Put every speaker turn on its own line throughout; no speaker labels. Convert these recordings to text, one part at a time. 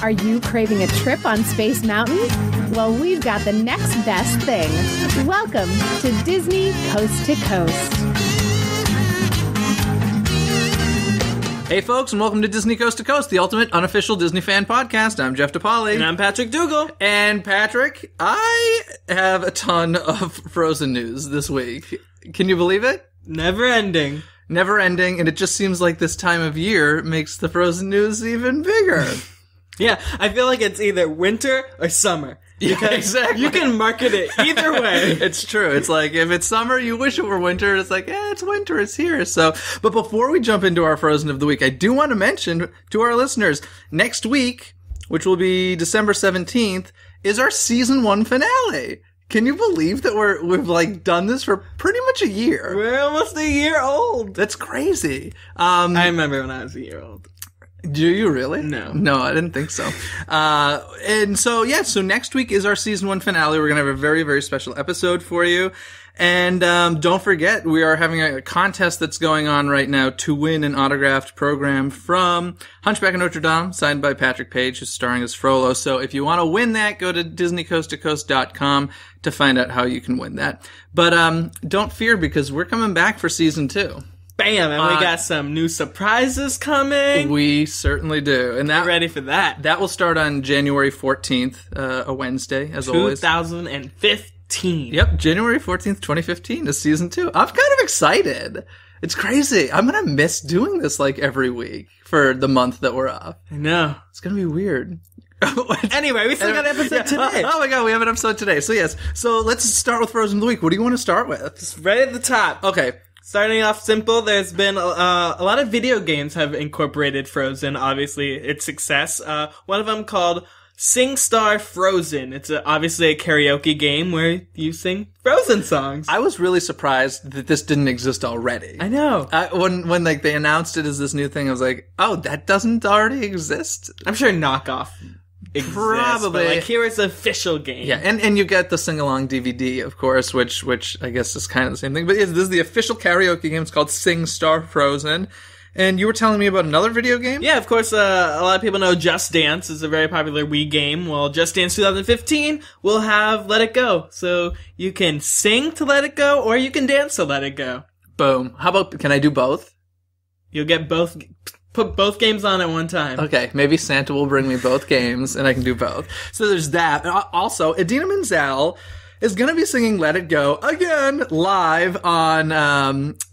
Are you craving a trip on Space Mountain? Well, we've got the next best thing. Welcome to Disney Coast to Coast.
Hey folks, and welcome to Disney Coast to Coast, the ultimate unofficial Disney fan podcast. I'm Jeff DePaoli.
And I'm Patrick Dougal.
And Patrick, I have a ton of Frozen news this week. Can you believe it?
Never ending.
Never ending, and it just seems like this time of year makes the Frozen news even bigger.
Yeah, I feel like it's either winter or summer.
Yeah, exactly.
You can market it either way.
It's true. It's like, if it's summer, you wish it were winter. It's like, it's winter. It's here. So, but before we jump into our Frozen of the Week, I do want to mention to our listeners, next week, which will be December 17th, is our season 1 finale. Can you believe that we've like done this for pretty much a year?
We're almost a year old.
That's crazy.
I remember when I was a year old.
Do you really?
No.
No, I didn't think so. And so, so next week is our season 1 finale. We're going to have a very, very special episode for you. And don't forget, we are having a contest that's going on right now to win an autographed program from Hunchback of Notre Dame, signed by Patrick Page, who's starring as Frollo. So if you want to win that, go to DisneyCoastToCoast.com to find out how you can win that. But don't fear, because we're coming back for season 2.
Bam, and we got some new surprises coming.
We certainly do. And
Get ready for that.
That will start on January 14th, a Wednesday, as always.
2015.
Yep, January 14th, 2015 is season 2. I'm kind of excited. It's crazy. I'm going to miss doing this like every week for the month that we're off.
I know.
It's going to be weird.
Anyway, we still got an episode today.
Oh my god, we have an episode today. So yes. So let's start with Frozen of the Week. What do you want to start with?
Just right at the top.
Okay.
Starting off simple, there's been a lot of video games have incorporated Frozen, obviously, its success. One of them called Singstar Frozen. It's obviously a karaoke game where you sing Frozen songs.
I was really surprised that this didn't exist already.
I know.
When like they announced it as this new thing, I was like, oh, that doesn't already exist?
I'm sure knockoff exists,
probably.
but like, here is the official game.
Yeah, and you get the sing-along DVD, of course, which I guess is kind of the same thing. But this is the official karaoke game. It's called Singstar Frozen. And you were telling me about another video game?
Yeah, of course, a lot of people know Just Dance is a very popular Wii game. Well, Just Dance 2015 will have Let It Go. So you can sing to Let It Go, or you can dance to Let It Go.
Boom. How about, can I do both?
You'll get both. Put both games on at one time.
Okay, maybe Santa will bring me both games, and I can do both. So there's that. Also, Idina Menzel is going to be singing Let It Go again live on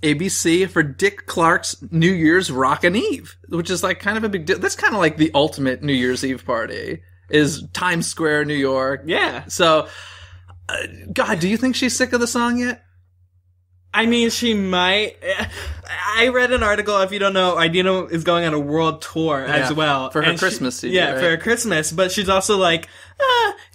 ABC for Dick Clark's New Year's Rockin' Eve, which is like kind of a big deal. That's kind of like the ultimate New Year's Eve party, is Times Square, New York.
Yeah.
So, God, do you think she's sick of the song yet?
I mean, she might. I read an article, if you don't know, Idina is going on a world tour as well.
For her Christmas CD,
yeah,
right?
for her Christmas. But she's also like,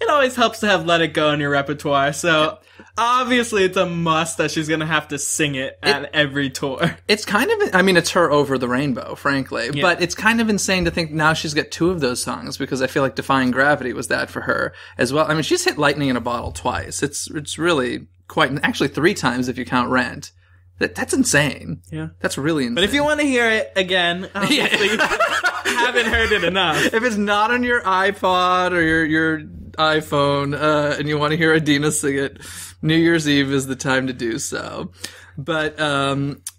it always helps to have Let It Go in your repertoire. So, obviously, it's a must that she's going to have to sing it at every tour.
It's kind of, I mean, it's her over the rainbow, frankly.
Yeah.
But it's kind of insane to think now she's got 2 of those songs, because I feel like Defying Gravity was that for her as well. I mean, she's hit lightning in a bottle twice. It's really quite, actually 3 times if you count Rent. That's insane.
Yeah.
That's really insane.
But if you want to hear it again, obviously you haven't heard it enough.
If it's not on your iPod or your iPhone, and you want to hear Idina sing it, New Year's Eve is the time to do so. But,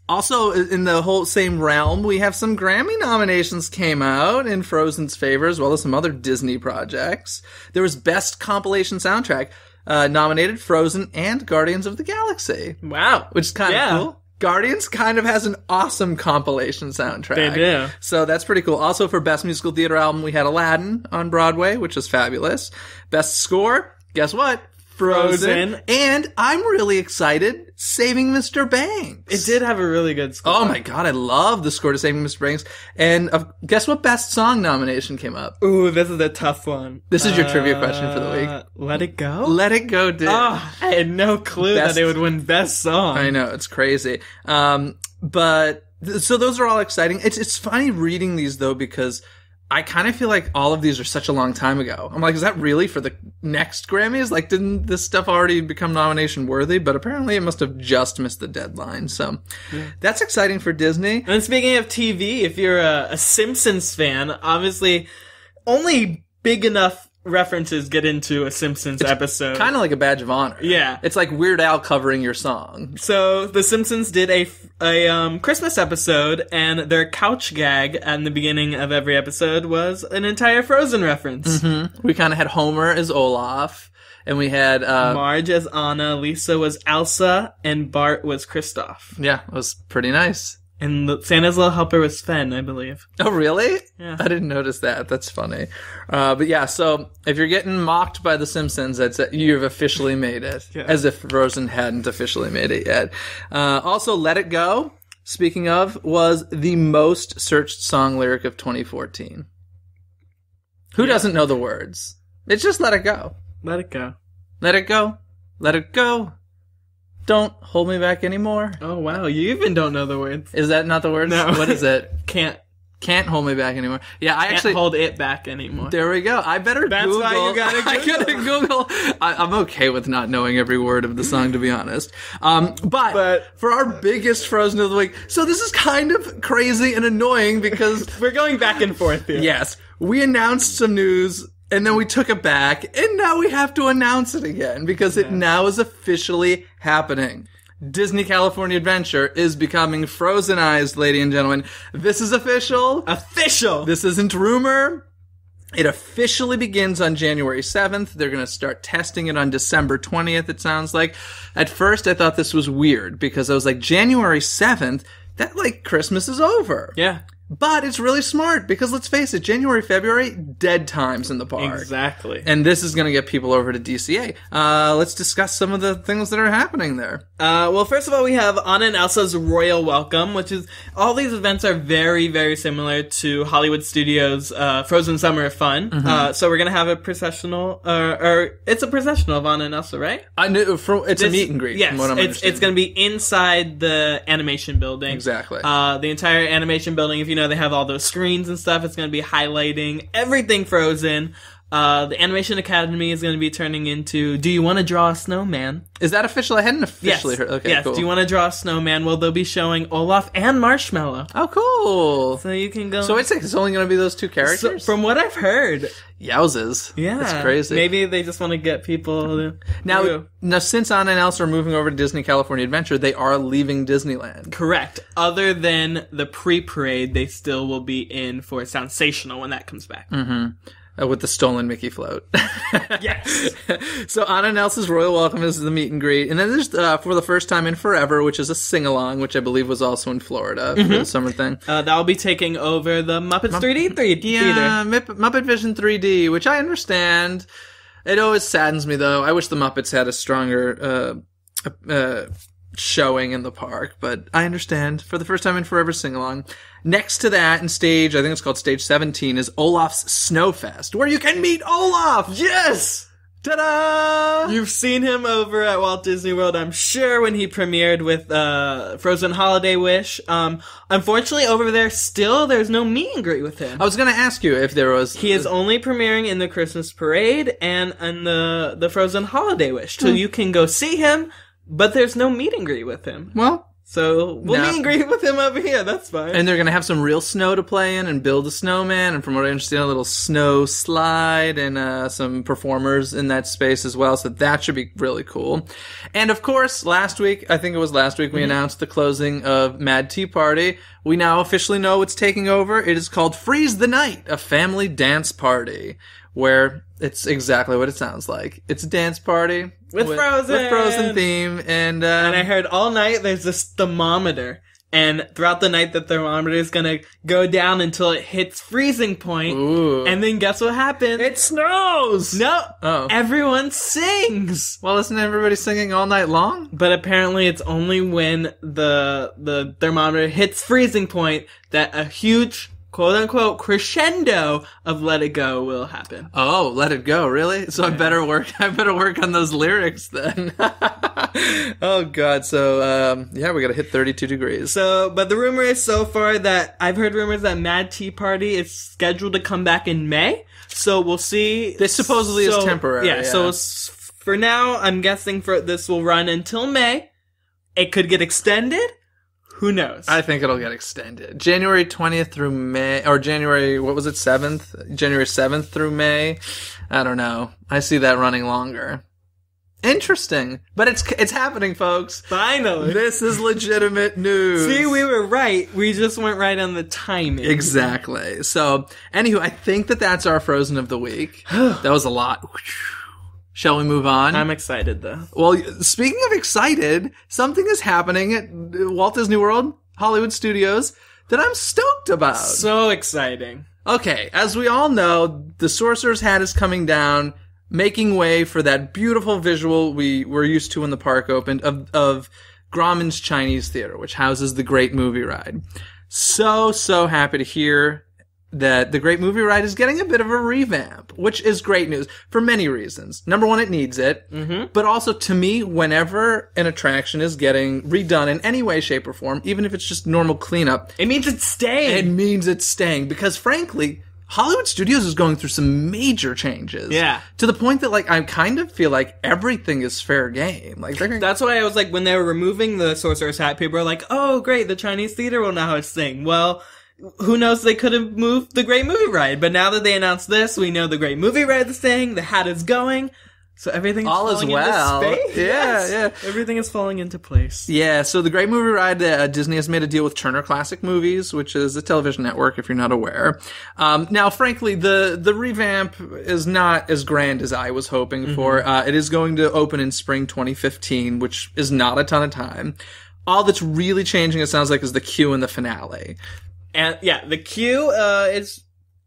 also, in the whole same realm, we have some Grammy nominations came out in Frozen's favor, as well as some other Disney projects. There was Best Compilation Soundtrack, nominated Frozen and Guardians of the Galaxy.
Wow.
Which is kind of cool. Guardians kind of has an awesome compilation soundtrack.
They do.
So that's pretty cool. Also, for Best Musical Theater Album, we had Aladdin on Broadway, which is fabulous. Best Score, guess what? Frozen. And I'm really excited, Saving Mr. Banks.
It did have a really good score.
Oh my god, I love the score to Saving Mr. Banks. And guess what Best Song nomination came up?
Ooh, this is a tough one.
This is your trivia question for the week.
Let It Go?
Let It Go did.
Oh, I had no clue that they would win Best Song.
I know, it's crazy. But, so those are all exciting. It's funny reading these though, because I kind of feel like all of these are such a long time ago. I'm like, is that really for the next Grammys? Like, didn't this stuff already become nomination worthy? But apparently it must have just missed the deadline. So that's exciting for Disney.
And speaking of TV, if you're a Simpsons fan, obviously only big enough references get into a Simpsons episode.
Kind of like a badge of honor.
Yeah.
It's like Weird Al covering your song.
So The Simpsons did a Christmas episode, and their couch gag at the beginning of every episode was an entire Frozen reference.
We kind of had Homer as Olaf, and we had
Marge as Anna, Lisa was Elsa, and Bart was Kristoff.
Yeah, it was pretty nice.
And Santa's little helper was Sven, I believe.
Oh, really?
Yeah.
I didn't notice that. That's funny. But yeah, so if you're getting mocked by The Simpsons, you've officially made it.
Yeah.
As if Frozen hadn't officially made it yet. Also, Let It Go, speaking of, was the most searched song lyric of 2014. Who doesn't know the words? It's just Let It Go.
Let it go.
Let it go. Let it go. Don't hold me back anymore.
Oh, wow. You even don't know the words.
Is that not the words?
No.
What is it?
Can't
hold me back anymore. Yeah, I actually
hold it back anymore.
There we go. I better
That's
Google.
why you gotta Google.
I gotta Google. I'm okay with not knowing every word of the song, to be honest. But for our biggest Frozen of the week, so this is kind of crazy and annoying because
we're going back and forth here.
Yes, we announced some news. And then we took it back, and now we have to announce it again, because it now is officially happening. Disney California Adventure is becoming Frozenized, ladies and gentlemen. This is official.
Official!
This isn't rumor. It officially begins on January 7th. They're going to start testing it on December 20th, it sounds like. At first, I thought this was weird, because I was like, January 7th? That, like, Christmas is over.
Yeah.
But it's really smart because, let's face it, January, February, dead times in the park.
Exactly.
And this is going to get people over to DCA. Let's discuss some of the things that are happening there.
Well, first of all, we have Anna and Elsa's Royal Welcome, which is, all these events are very, very similar to Hollywood Studios' Frozen Summer of Fun. So we're going to have a processional, or it's a processional of Anna and Elsa, right?
It's a meet and greet,
yes,
from what I'm understanding.
It's going to be inside the animation building.
Exactly.
The entire animation building, if you know, they have all those screens and stuff. It's going to be highlighting everything Frozen. The Animation Academy is going to be turning into Do You Want to Draw a Snowman?
Is that official? I hadn't officially heard. Okay,
yes.
cool.
Do you want to draw a snowman? Well, they'll be showing Olaf and Marshmallow.
Oh, cool.
So you can go.
So it's only going to be those two characters?
So, from what I've heard.
Yowzes.
Yeah.
That's crazy.
Maybe they just want to get people
Now, since Anna and Elsa are moving over to Disney California Adventure, they are leaving Disneyland.
Correct. Other than the pre-parade, they still will be in for Sensational when that comes back.
With the stolen Mickey float.
Yes.
So Anna and Elsa's Royal Welcome is the meet and greet. And then there's For the First Time in Forever, which is a sing-along, which I believe was also in Florida for the summer thing.
That'll be taking over the Muppets 3D theater.
Yeah, Muppet Vision 3D, which I understand. It always saddens me, though. I wish the Muppets had a stronger showing in the park, but I understand. For the First Time in Forever sing-along. Next to that, in stage, I think it's called stage 17, is Olaf's Snowfest, where you can meet Olaf!
Yes!
Ta-da!
You've seen him over at Walt Disney World, I'm sure, when he premiered with Frozen Holiday Wish. Unfortunately, over there, still, there's no meet and greet with him.
I was going to ask you if there was...
He is only premiering in the Christmas Parade and in the Frozen Holiday Wish. So you can go see him, but there's no meet and greet with him.
Well...
So we'll meet and greet with him over here. That's fine.
And they're going to have some real snow to play in and build a snowman. And from what I understand, a little snow slide and some performers in that space as well. So that should be really cool. And of course, we announced the closing of Mad Tea Party. We now officially know what's taking over. It is called Freeze the Night, a family dance party, where it's exactly what it sounds like. It's a dance party.
With Frozen!
With Frozen theme. And
I heard all night there's this thermometer. And throughout the night, the thermometer is gonna go down until it hits freezing point.
Ooh.
And then guess what happens?
It snows!
No!
Oh.
Everyone sings!
Well, isn't everybody singing all night long?
But apparently it's only when the thermometer hits freezing point that a huge... quote-unquote crescendo of Let It Go will happen.
Oh, Let It Go, really? So I better work on those lyrics then. Oh, God. So, we gotta hit 32 degrees.
So, but the rumor is so far that I've heard rumors that Mad Tea Party is scheduled to come back in May. So we'll see.
This supposedly is temporary.
Yeah, so for now, I'm guessing this will run until May. It could get extended. Who knows?
I think it'll get extended. January 20th through May, or January, what was it, 7th? January 7th through May? I don't know. I see that running longer. Interesting. But it's happening, folks.
Finally.
This is legitimate news.
See, we were right. We just went right on the timing.
Exactly. So, anywho, I think that's our Frozen of the week. That was a lot. Shall we move on?
I'm excited, though.
Well, speaking of excited, something is happening at Walt Disney World, Hollywood Studios, that I'm stoked about.
So exciting.
Okay, as we all know, the Sorcerer's Hat is coming down, making way for that beautiful visual we were used to when the park opened of Grauman's Chinese Theater, which houses the Great Movie Ride. So happy to hear that the Great Movie Ride is getting a bit of a revamp, which is great news for many reasons. Number one, it needs it. Mm-hmm. But also, to me, whenever an attraction is getting redone in any way, shape, or form, even if it's just normal cleanup,
it means it's staying.
It means it's staying. Because frankly, Hollywood Studios is going through some major changes.
Yeah.
To the point that, I kind of feel like everything is fair game.
That's why I was like, when they were removing the Sorcerer's Hat, people were like, oh, great, the Chinese theater will now have its thing. Well, who knows, they could have moved the Great Movie Ride. But now that they announced this, we know the Great Movie Ride is staying, the hat is going. So everything's
all
falling
is well.
into space.
Yeah.
Everything is falling into place.
Yeah, so the Great Movie Ride, Disney has made a deal with Turner Classic Movies, which is a television network, if you're not aware. Now, frankly, the revamp is not as grand as I was hoping for. It is going to open in spring 2015, which is not a ton of time. All that's really changing, it sounds like, is the queue and the finale.
And yeah, the queue is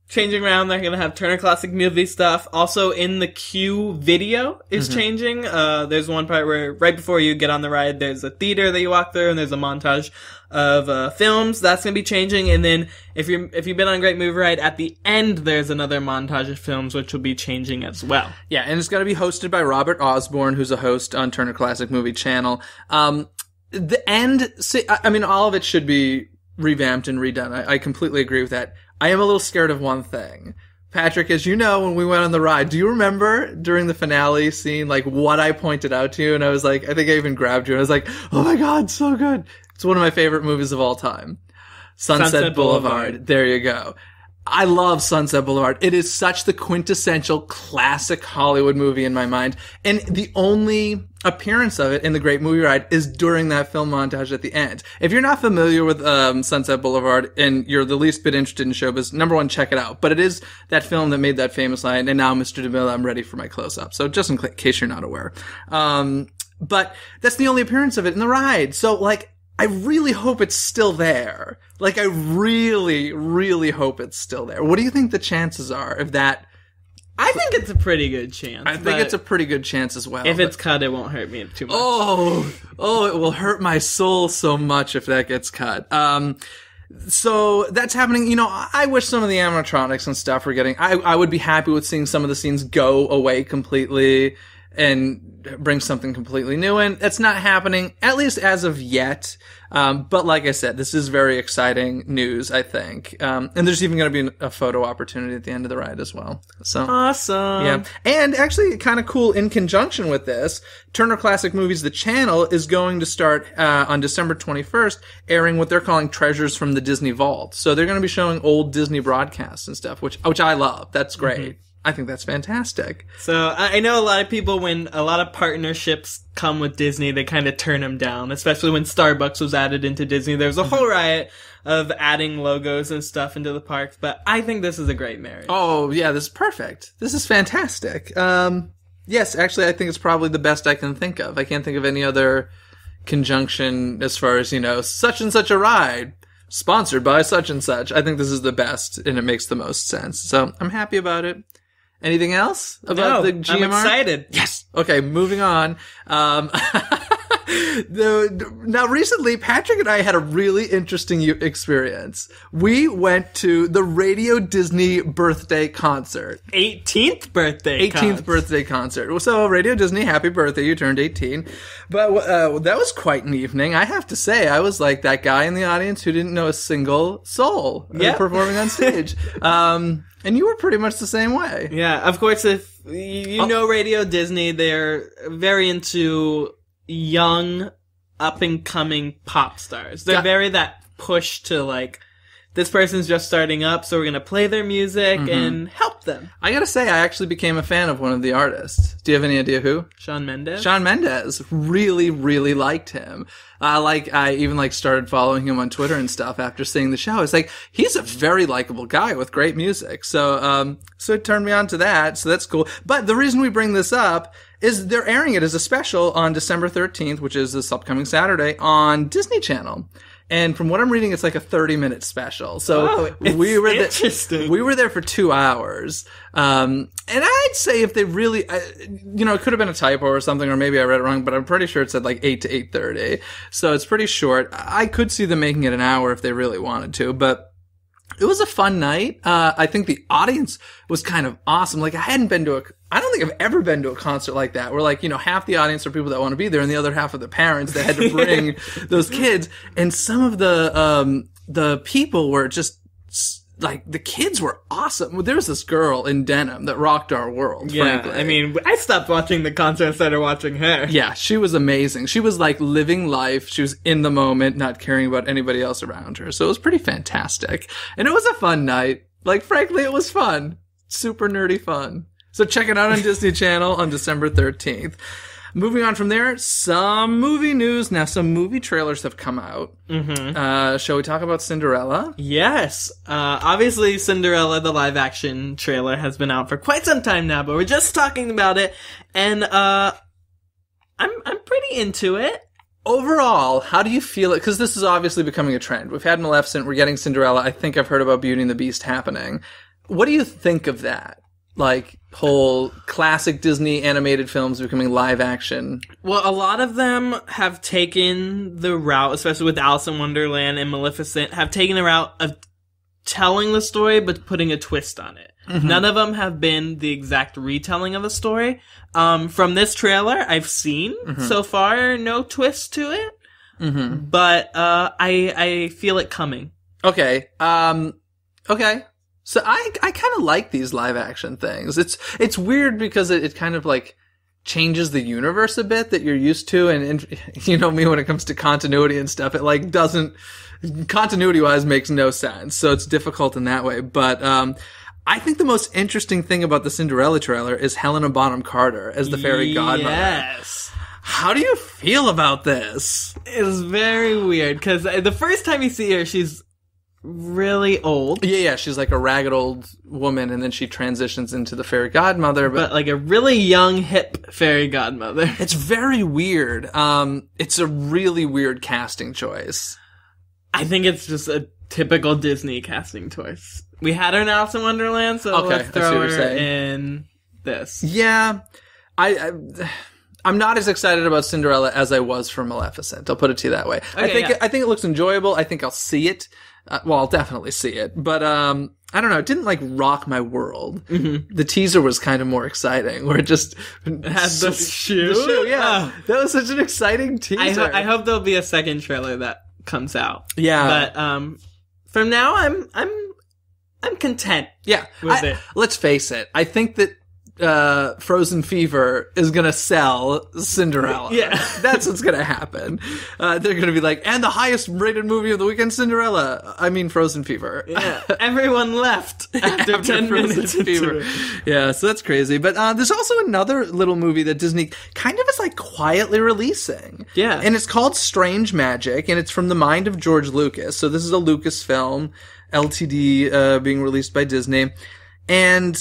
changing around. They're going to have Turner Classic Movie stuff. Also, in the queue video is changing. There's one part where right before you get on the ride, there's a theater that you walk through, and there's a montage of films. That's going to be changing. And then if you've been on Great Movie Ride, at the end there's another montage of films which will be changing as well. Yeah,
and it's going to be hosted by Robert Osborne, who's a host on Turner Classic Movie Channel. The end, I mean, all of it should be revamped and redone. I completely agree with that. I am a little scared of one thing. Patrick, as you know, when we went on the ride, do you remember during the finale scene, what I pointed out to you? And I was like, I think I even grabbed you and I was like, oh my God, so good. It's one of my favorite movies of all time. Sunset Boulevard. There you go. I love Sunset Boulevard. It is such the quintessential classic Hollywood movie in my mind. And the only appearance of it in the Great Movie Ride is during that film montage at the end. If you're not familiar with Sunset Boulevard and you're the least bit interested in showbiz, number one, check it out. But it is that film that made that famous line, and now, Mr. DeMille, I'm ready for my close-up. So just in case you're not aware. But that's the only appearance of it in the ride. So, I really hope it's still there. I really, really hope it's still there. What do you think the chances are of that?
I think it's a pretty good chance.
I think it's a pretty good chance as well.
If it's cut, it won't hurt me too much.
Oh, it will hurt my soul so much if that gets cut. So that's happening. I wish some of the animatronics and stuff were getting, I would be happy with seeing some of the scenes go away completely and bring something completely new in. That's not happening, at least as of yet. But like I said, this is very exciting news, I think. And there's even going to be a photo opportunity at the end of the ride as well. So
awesome.
Yeah. And actually kind of cool in conjunction with this, Turner Classic Movies, the channel, is going to start on December 21st airing what they're calling Treasures from the Disney Vault. So they're going to be showing old Disney broadcasts and stuff, which I love. That's great. Mm-hmm. I think that's fantastic.
So I know a lot of people, when a lot of partnerships come with Disney, they kind of turn them down, especially when Starbucks was added into Disney. There was a whole riot of adding logos and stuff into the parks, but I think this is a great marriage. Oh, yeah, this is perfect. This is fantastic. Yes, actually, I think it's probably the best I can think of. I can't think of any other conjunction as far as, such and such a ride, sponsored by such and such. I think this is the best, and it makes the most sense. So I'm happy about it. Anything else about the GMR? I'm excited.
Yes. Okay, moving on. Now, recently, Patrick and I had a really interesting experience. We went to the Radio Disney birthday concert.
18th birthday
concert. So, Radio Disney, happy birthday, you turned 18. But that was quite an evening. I have to say, I was like that guy in the audience who didn't know a single soul performing on stage. And you were pretty much the same way.
Yeah, of course, if you know Radio Disney, they're very into young up-and-coming pop stars. They're very that push to, like, this person's just starting up, so we're going to play their music and help them.
I gotta say, I actually became a fan of one of the artists. Do you have any idea who?
Shawn Mendes?
Shawn Mendes. Really, really liked him. I even started following him on Twitter and stuff after seeing the show. It's like, he's a very likable guy with great music. So it turned me on to that. So that's cool. But the reason we bring this up is they're airing it as a special on December 13th, which is this upcoming Saturday, on Disney Channel. And from what I'm reading, it's like a 30-minute special. So we were
interesting.
We were there for 2 hours. And I'd say if they really, it could have been a typo or something, or maybe I read it wrong, but I'm pretty sure it said like 8 to 8:30. So it's pretty short. I could see them making it an hour if they really wanted to, but it was a fun night. I think the audience was kind of awesome. Like, I don't think I've ever been to a concert like that, where half the audience are people that want to be there and the other half are the parents that had to bring those kids. And some of the people were just, the kids were awesome. There was this girl in denim that rocked our world, frankly.
I mean, I stopped watching the concert and started watching her.
Yeah, she was amazing. She was living life. She was in the moment, not caring about anybody else around her. So it was pretty fantastic. And it was a fun night. Frankly, it was fun. Super nerdy fun. So check it out on Disney Channel on December 13th. Moving on from there, some movie news. Now, some movie trailers have come out. Shall we talk about Cinderella?
Yes. Obviously, Cinderella, the live-action trailer, has been out for quite some time now, but we're just talking about it, and I'm pretty into it.
Overall, how do you feel it? Because this is obviously becoming a trend. We've had Maleficent, we're getting Cinderella. I think I've heard about Beauty and the Beast happening. What do you think of that? Whole classic Disney animated films becoming live action.
Well, a lot of them have taken the route, especially with Alice in Wonderland and Maleficent, have taken the route of telling the story but putting a twist on it. None of them have been the exact retelling of a story. From this trailer, I've seen so far no twist to it, but I feel it coming.
Okay. Okay. So I kind of like these live action things. It's weird because it kind of changes the universe a bit that you're used to, and you know me when it comes to continuity and stuff, it doesn't, continuity wise makes no sense. So it's difficult in that way. But I think the most interesting thing about the Cinderella trailer is Helena Bonham Carter as the fairy godmother.
Yes.
How do you feel about this?
It's very weird because the first time you see her, she's really old.
Yeah, she's a ragged old woman, and then she transitions into the fairy godmother.
But a really young, hip fairy godmother.
It's very weird. It's a really weird casting choice.
I think it's just a typical Disney casting choice. We had her in Alice in Wonderland, so let's throw her in this. Yeah, I'm not as excited about Cinderella as I was for Maleficent. I'll put it to you that way. Okay,
I think it looks enjoyable. I think I'll see it. I'll definitely see it. But I don't know. It didn't rock my world. The teaser was kind of more exciting, where it just
had the shoe.
The shoe, yeah. Oh. That was such an exciting teaser.
I hope there'll be a second trailer that comes out.
Yeah.
But from now, I'm content.
Yeah.
With it.
Let's face it. I think that Frozen Fever is gonna sell Cinderella.
Yeah.
That's what's gonna happen. They're gonna be and the highest rated movie of the weekend, Cinderella. I mean, Frozen Fever.
Yeah. Everyone left after 10 minutes into it.
Yeah, so that's crazy. But there's also another little movie that Disney kind of is quietly releasing.
Yeah.
And it's called Strange Magic, and it's from the mind of George Lucas. So this is a Lucas film, LTD, being released by Disney. And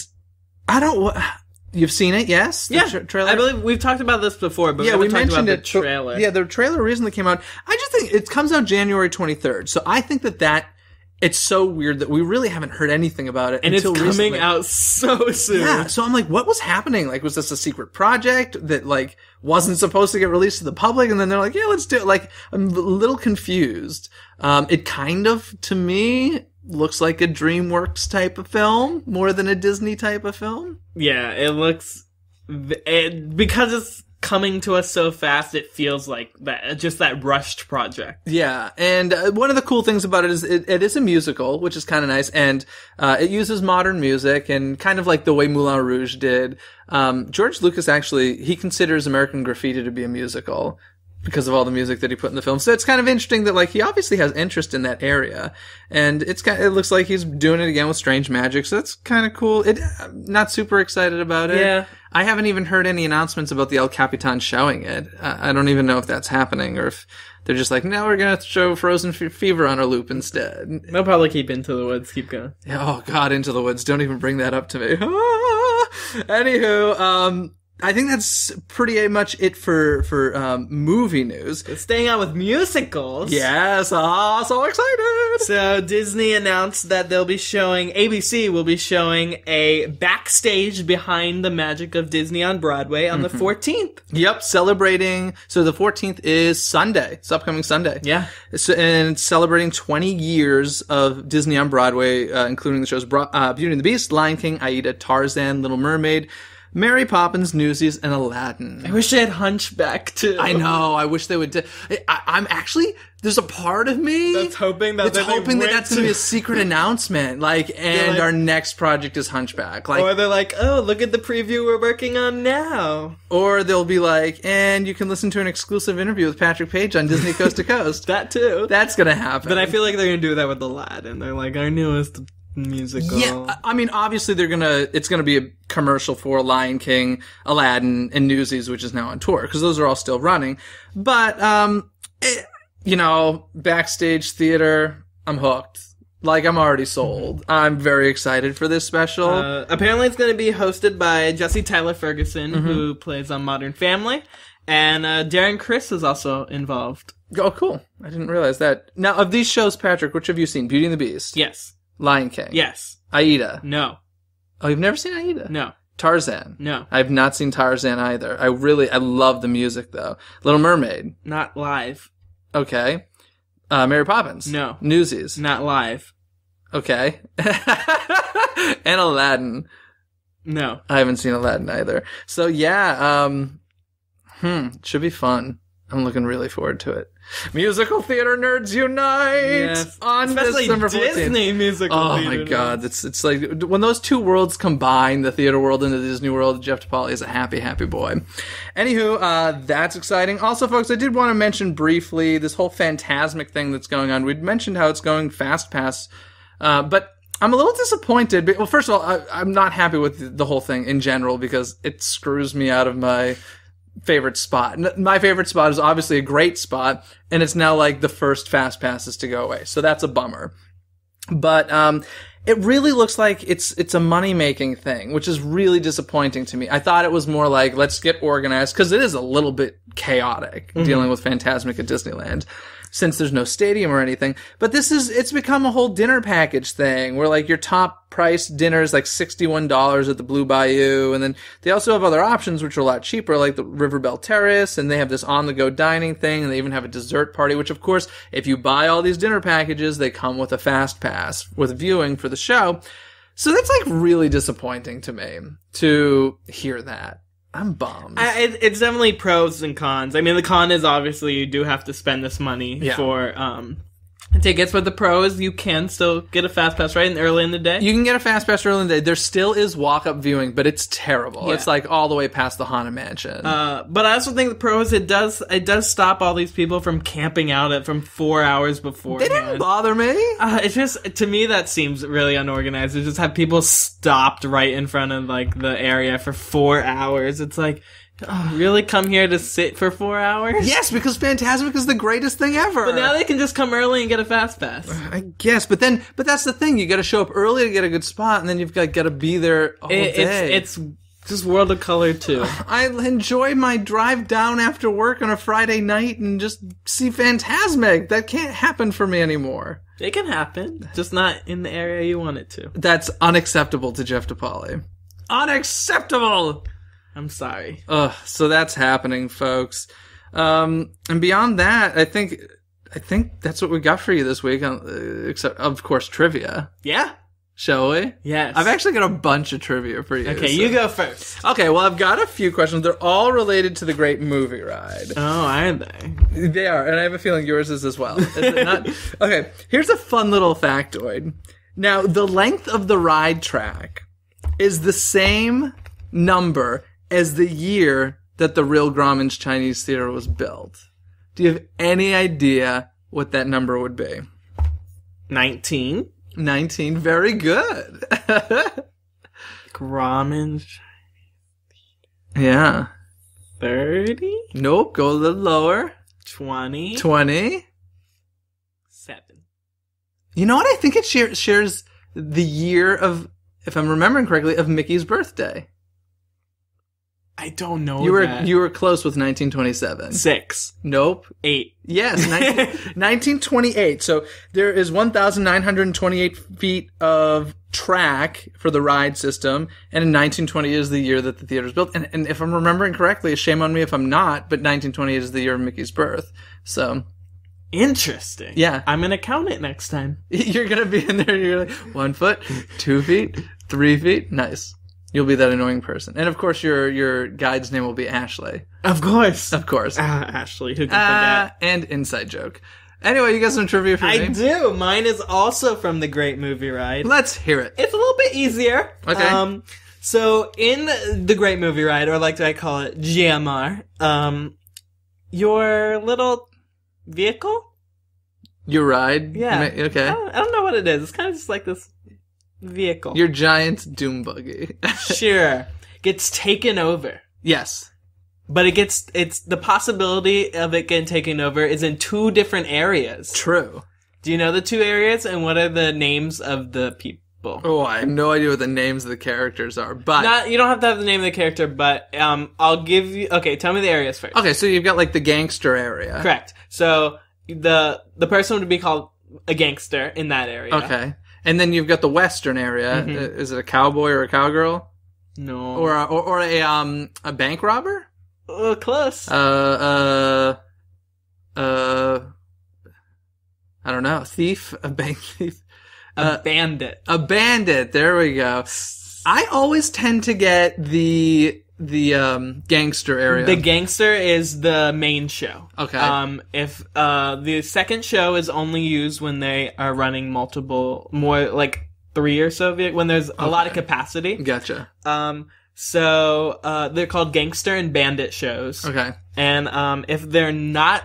you've seen it, yes?
Yeah.
Trailer?
I believe we've talked about this before, but we mentioned about the trailer.
Yeah, the trailer recently came out. I just think it comes out January 23rd. So I think that it's so weird that we really haven't heard anything about it until recently. And it's coming
out so soon.
Yeah, so I'm what was happening? Was this a secret project that, wasn't supposed to get released to the public? And then they're yeah, let's do it. I'm a little confused. It kind of, to me, looks like a DreamWorks type of film more than a Disney type of film.
Yeah, it looks... because it's coming to us so fast, it feels like that rushed project.
Yeah, and one of the cool things about it is it is a musical, which is kind of nice, and it uses modern music, and kind of the way Moulin Rouge did. George Lucas actually, he considers American Graffiti to be a musical. because of all the music that he put in the film. So it's kind of interesting that, like, he obviously has interest in that area, and it looks like he's doing it again with Strange Magic, so that's kind of cool. I'm not super excited about it.
Yeah.
I haven't even heard any announcements about the El Capitan showing it. I don't even know if that's happening, or if they're just like, no, we're going to show Frozen Fever on a loop instead.
They'll probably keep Into the Woods, keep going.
Oh, God, Into the Woods. Don't even bring that up to me. Anywho, I think that's pretty much it for movie news.
Staying on with musicals.
Yes, so excited.
So Disney announced that ABC will be showing a Backstage Behind the Magic of Disney on Broadway on the 14th.
Yep, celebrating. So the 14th is Sunday. It's upcoming Sunday.
Yeah.
And it's celebrating 20 years of Disney on Broadway, including the shows Beauty and the Beast, Lion King, Aida, Tarzan, Little Mermaid, Mary Poppins, Newsies, and Aladdin.
I wish they had Hunchback, too.
I know. I wish they would. I'm actually, there's a part of me
that's hoping that's
going to be a secret announcement. And our next project is Hunchback.
Or they're like, oh, look at the preview we're working on now.
Or they'll be like, and you can listen to an exclusive interview with Patrick Page on Disney Coast to Coast.
That, too.
That's going to happen.
But I feel like they're going to do that with Aladdin. They're like, our newest musical.
Yeah, I mean, obviously it's gonna be a commercial for Lion King, Aladdin, and Newsies, which is now on tour, because those are all still running. But, Backstage theater, I'm hooked. Like, I'm already sold. I'm very excited for this special.
Apparently it's gonna be hosted by Jesse Tyler Ferguson, who plays on Modern Family, and Darren Criss is also involved.
Oh, cool. I didn't realize that. Now, of these shows, Patrick, which have you seen? Beauty and the Beast?
Yes.
Lion King?
Yes.
Aida?
No.
Oh, you've never seen Aida?
No.
Tarzan?
No.
I've not seen Tarzan either. I love the music, though. Little Mermaid?
Not live.
Okay. Mary Poppins?
No.
Newsies?
Not live.
Okay. And Aladdin?
No.
I haven't seen Aladdin either. So, yeah, should be fun. I'm looking really forward to it. Musical theater nerds unite on December 14th.
Disney musical theater.
Oh my God, it's like when those two worlds combine, the theater world and the Disney world. Jeff DePaoli is a happy, happy boy. Anywho, that's exciting. Also, folks, I did want to mention briefly this whole Fantasmic thing that's going on. We'd mentioned how it's going fast pass, but I'm a little disappointed. Well, first of all, I'm not happy with the whole thing in general because it screws me out of my favorite spot. My favorite spot is obviously a great spot, and it's now like the first fast passes to go away. So that's a bummer. But it really looks like it's a money-making thing, which is really disappointing to me. I thought it was more like, let's get organized, because it is a little bit chaotic dealing with Fantasmic at Disneyland, since there's no stadium or anything. But it's become a whole dinner package thing, where like your top price dinner is like $61 at the Blue Bayou, and then they also have other options which are a lot cheaper, like the Riverbell Terrace, and they have this on-the-go dining thing, and they even have a dessert party, which of course, if you buy all these dinner packages, they come with a fast pass with viewing for the show. So that's like really disappointing to me to hear that. I'm bummed.
It's definitely pros and cons. I mean, the con is obviously you do have to spend this money for tickets, but the pro is you can still get a fast pass early in the day.
You can get a fast pass early in the day. There still is walk-up viewing, but it's terrible.
Yeah.
It's like all the way past the Haunted Mansion.
But I also think the pro is it does stop all these people from camping out from 4 hours before.
They didn't bother me.
It's just, to me, that seems really unorganized. To just have people stopped right in front of like the area for 4 hours. It's like, oh, really come here to sit for 4 hours?
Yes, because Fantasmic is the greatest thing ever.
But now they can just come early and get a fast pass.
I guess, but that's the thing. You got to show up early to get a good spot, and then you've got to be there all day.
It's just World of Color too.
I enjoy my drive down after work on a Friday night and just see Fantasmic. That can't happen for me anymore.
It can happen, just not in the area you want it to.
That's unacceptable to Jeff DePaoli. Unacceptable!
I'm sorry.
So that's happening, folks. And beyond that, I think that's what we got for you this week, except, of course, trivia.
Yeah.
Shall we?
Yes.
I've actually got a bunch of trivia for you.
Okay, you go first.
Okay, well, I've got a few questions. They're all related to the Great Movie Ride.
Oh, are they?
They are, and I have a feeling yours is as well. Is it not? Okay, here's a fun little factoid. Now, the length of the ride track is the same number as the year that the real Grauman's Chinese Theater was built. Do you have any idea what that number would be?
19.
19. Very good.
Grauman.
Yeah.
30.
Nope. Go a little lower.
20.
20.
7.
You know what? I think it shares the year of, if I'm remembering correctly, of Mickey's birthday.
I don't know.
You were close with 1927.
6.
Nope.
8.
Yes, 1928. So there is 1,928 feet of track for the ride system, and in 1920 is the year that the theater was built. And if I'm remembering correctly, shame on me if I'm not, but 1928 is the year of Mickey's birth. So
interesting.
Yeah.
I'm going to count it next time.
You're going to be in there, you're like, 1 foot, 2 feet, 3 feet. Nice. You'll be that annoying person. And of course, your guide's name will be Ashley.
Of course.
Of course.
Ashley, who can forget?
And inside joke. Anyway, you got some trivia for me?
I do. Mine is also from the Great Movie Ride.
Let's hear it.
It's a little bit easier.
Okay.
So in the Great Movie Ride, or like I call it, GMR, your little vehicle?
Your ride?
Yeah.
Okay.
I don't know what it is. It's kind of just like this vehicle.
Your giant doom buggy.
Sure. Gets taken over.
Yes.
But it's the possibility of it getting taken over is in 2 different areas.
True.
Do you know the 2 areas, and what are the names of the people?
Oh, I have no idea what the names of the characters are, but...
You don't have to have the name of the character, but I'll give you... Okay, tell me the areas first.
Okay, so you've got, like, the gangster area.
Correct. So, the person would be called a gangster in that area.
Okay. And then you've got the western area.
Mm-hmm.
Is it a cowboy or a cowgirl?
No.
Or a bank robber?
Close.
I don't know. Thief? A bank thief?
A bandit.
A bandit. There we go. I always tend to get the gangster area.
The gangster is the main show.
Okay.
If the second show is only used when they are running more like 3 or so, when there's a lot of capacity.
Gotcha.
So they're called gangster and bandit shows.
Okay.
And if they're not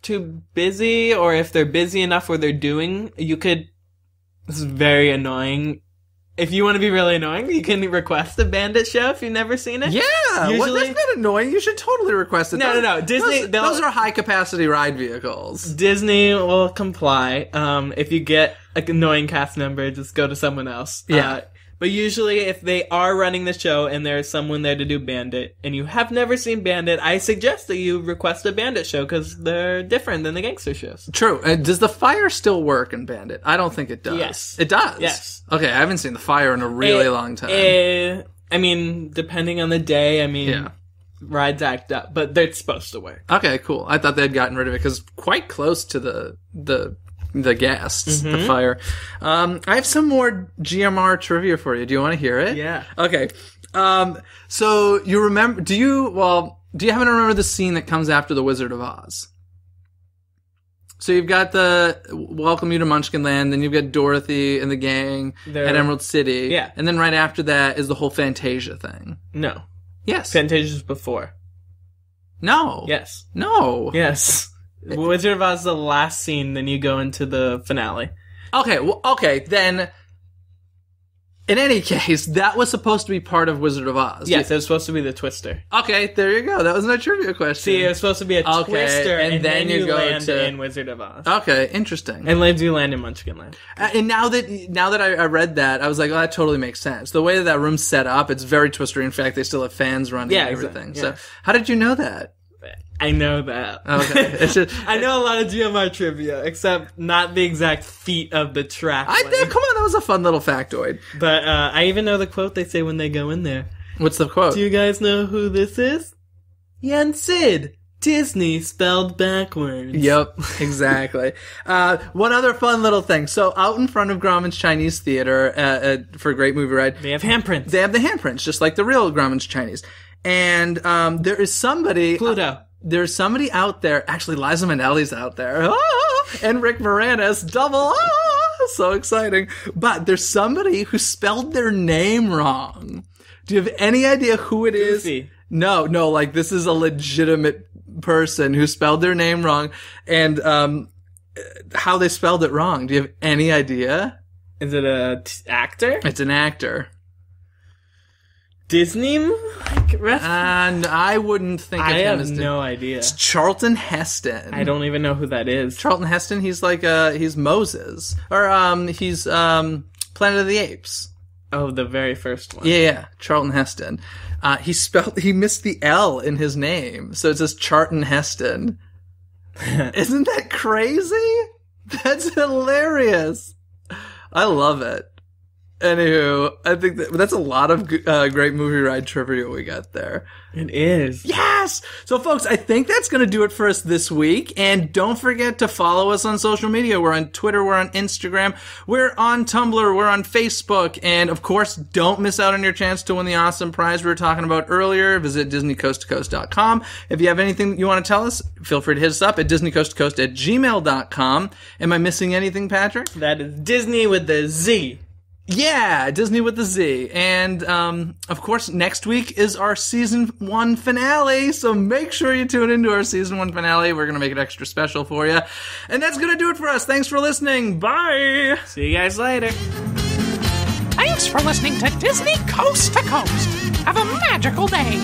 too busy, or if they're busy enough where they're doing, this is very annoying. If you want to be really annoying, you can request a bandit show if you've never seen it.
Yeah!
Usually,
that's not annoying. You should totally request it.
No. Disney...
Those are high-capacity ride vehicles.
Disney will comply. If you get an annoying cast member, just go to someone else.
Yeah.
But usually, if they are running the show and there's someone there to do Bandit, and you have never seen Bandit, I suggest that you request a Bandit show, because they're different than the gangster shows.
True. Does the fire still work in Bandit? I don't think it does.
Yes.
It does?
Yes.
Okay, I haven't seen the fire in a really long time.
I mean, depending on the day,
yeah.
Rides act up, but they're supposed to work.
Okay, cool. I thought they'd gotten rid of it, because quite close to the guests, the fire. I have some more GMR trivia for you. Do you want to hear it?
Yeah.
Okay. So you remember, do you happen to remember the scene that comes after The Wizard of Oz? So you've got the welcome you to Munchkinland, then you've got Dorothy and the gang at Emerald City.
Yeah.
And then right after that is the whole Fantasia thing.
No.
Yes.
Fantasia's before.
No.
Yes.
No.
Yes. Wizard of Oz is the last scene, then you go into the finale.
Okay, then... In any case, that was supposed to be part of Wizard of Oz.
Yes, it was supposed to be the Twister.
Okay, there you go. That was my trivia question.
See, it was supposed to be a Twister, and then you
go
land in Wizard of Oz.
Okay, interesting.
And then you land in Munchkinland.
And now that I read that, I was like, oh, that totally makes sense. The way that room's set up, it's very Twister. In fact, they still have fans running and everything.
Exactly. Yeah.
So, how did you know that?
I know that.
Okay.
I know a lot of GMR trivia, except not the exact feet of the track.
Come on, that was a fun little factoid.
But I even know the quote they say when they go in there.
What's the quote?
Do you guys know who this is? Yen Sid. Disney spelled backwards.
Yep, exactly. One other fun little thing. So out in front of Grauman's Chinese Theater for a Great Movie Ride,
they have handprints.
They have the handprints, just like the real Grauman's Chinese. And there is somebody...
Pluto.
There's somebody out there, actually Liza Minnelli's out there, and Rick Moranis, double, so exciting. But there's somebody who spelled their name wrong. Do you have any idea who it is?
Goofy.
No, like this is a legitimate person who spelled their name wrong, and how they spelled it wrong. Do you have any idea?
Is it a actor?
It's an actor.
Disney?
And I wouldn't think of him as...
I have no idea.
It's Charlton Heston.
I don't even know who that is.
Charlton Heston, he's like, he's Moses. Or, he's, Planet of the Apes.
Oh, the very first one.
Yeah, Charlton Heston. He missed the L in his name, so it says Charlton Heston. Isn't that crazy? That's hilarious. I love it. Anywho, I think that's a lot of great movie ride trivia we got there.
It is.
Yes! So, folks, I think that's going to do it for us this week. And don't forget to follow us on social media. We're on Twitter. We're on Instagram. We're on Tumblr. We're on Facebook. And, of course, don't miss out on your chance to win the awesome prize we were talking about earlier. Visit DisneyCoastToCoast.com. If you have anything that you want to tell us, feel free to hit us up at DisneyCoastToCoast@gmail.com. Am I missing anything, Patrick?
That is Disney with the Z.
Yeah, Disney with the Z. And, of course, next week is our Season 1 finale, so make sure you tune into our Season 1 finale. We're going to make it extra special for you. And that's going to do it for us. Thanks for listening. Bye!
See you guys later.
Thanks for listening to Disney Coast to Coast. Have a magical day.